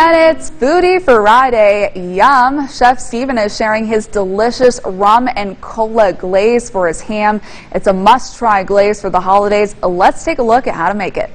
And it's Foodie Friday. Yum! Chef Stephen is sharing his delicious rum and cola glaze for his ham. It's a must-try glaze for the holidays. Let's take a look at how to make it.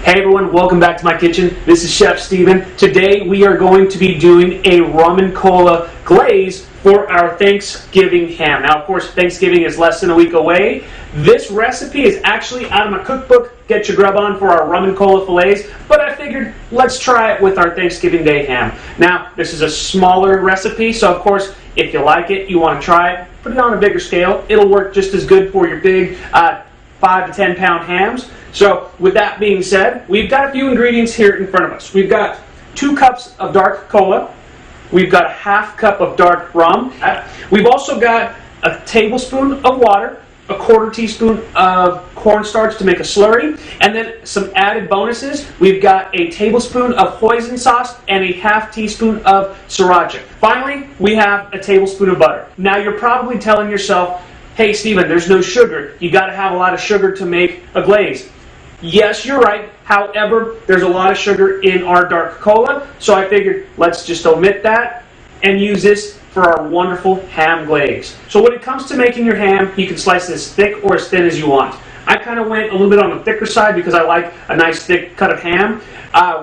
Hey everyone, welcome back to my kitchen. This is Chef Stephen. Today we are going to be doing a rum and cola glaze for our Thanksgiving ham. Now of course Thanksgiving is less than a week away. This recipe is actually out of my cookbook, Get Your Grub On, for our rum and cola fillets, but I figured let's try it with our Thanksgiving Day ham. Now this is a smaller recipe, so of course if you like it, you want to try it, put it on a bigger scale. It'll work just as good for your big 5 to 10 pound hams. So with that being said, we've got a few ingredients here in front of us. We've got 2 cups of dark cola. We've got a ½ cup of dark rum. We've also got a tablespoon of water, a ¼ teaspoon of cornstarch to make a slurry, and then some added bonuses. We've got a tablespoon of hoisin sauce and a ½ teaspoon of sriracha. Finally, we have a tablespoon of butter. Now you're probably telling yourself, hey Stephen, there's no sugar. You got to have a lot of sugar to make a glaze. Yes, you're right. However, there's a lot of sugar in our dark cola, so I figured let's just omit that and use this for our wonderful ham glaze. So when it comes to making your ham, you can slice it as thick or as thin as you want. I kind of went a little bit on the thicker side because I like a nice thick cut of ham.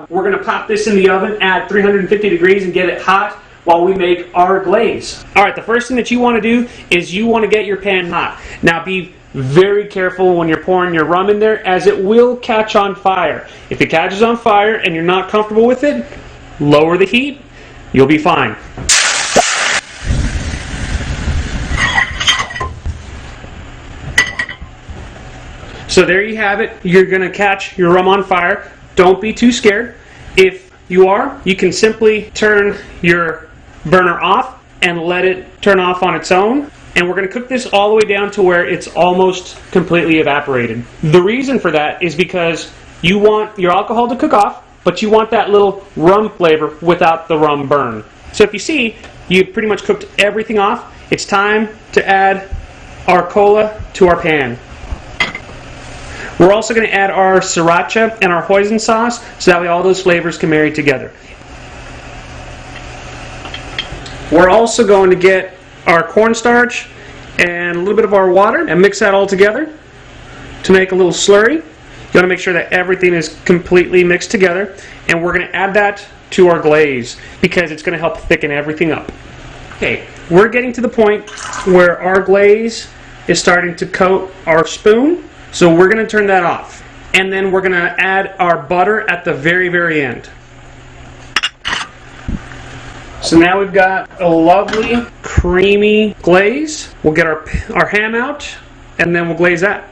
We're going to pop this in the oven at 350 degrees and get it hot while we make our glaze. Alright, the first thing that you want to do is you want to get your pan hot. Now be very careful when you're pouring your rum in there, as it will catch on fire. If it catches on fire and you're not comfortable with it, lower the heat, you'll be fine. So there you have it. You're going to catch your rum on fire. Don't be too scared. If you are, you can simply turn your burner off and let it turn off on its own. And we're going to cook this all the way down to where it's almost completely evaporated. The reason for that is because you want your alcohol to cook off, but you want that little rum flavor without the rum burn. So if you see, you pretty much cooked everything off. It's time to add our cola to our pan. We're also going to add our sriracha and our hoisin sauce so that way all those flavors can marry together. We're also going to get our cornstarch and a little bit of our water and mix that all together to make a little slurry. You want to make sure that everything is completely mixed together, and we're going to add that to our glaze because it's going to help thicken everything up. Okay, we're getting to the point where our glaze is starting to coat our spoon, so we're going to turn that off, and then we're going to add our butter at the very end. So now we've got a lovely creamy glaze. We'll get our ham out and then we'll glaze that.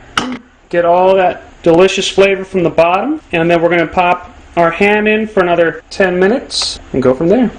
Get all that delicious flavor from the bottom, and then we're going to pop our ham in for another 10 minutes and go from there.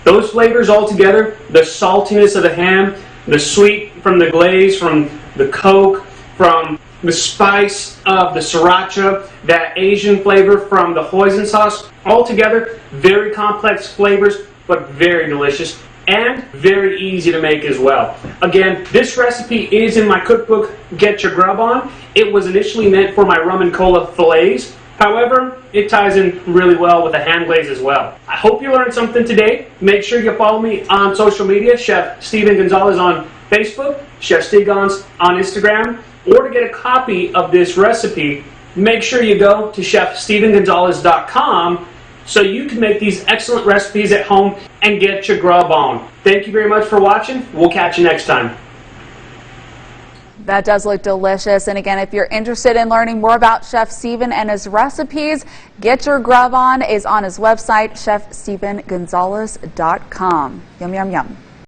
Those flavors all together, the saltiness of the ham, the sweet from the glaze, from the Coke, from the spice of the sriracha, that Asian flavor from the hoisin sauce, all together, very complex flavors, but very delicious and very easy to make as well. Again, this recipe is in my cookbook, Get Your Grub On. It was initially meant for my rum and cola fillets. However, it ties in really well with the ham glaze as well. I hope you learned something today. Make sure you follow me on social media, Chef Stephen Gonzalez on Facebook, Chef Steve Gonz on Instagram. Or to get a copy of this recipe, make sure you go to chefstephengonzalez.com so you can make these excellent recipes at home and get your grub on. Thank you very much for watching. We'll catch you next time. That does look delicious. And again, if you're interested in learning more about Chef Stephen and his recipes, Get Your Grub On is on his website, chefstephengonzalez.com. Yum, yum, yum.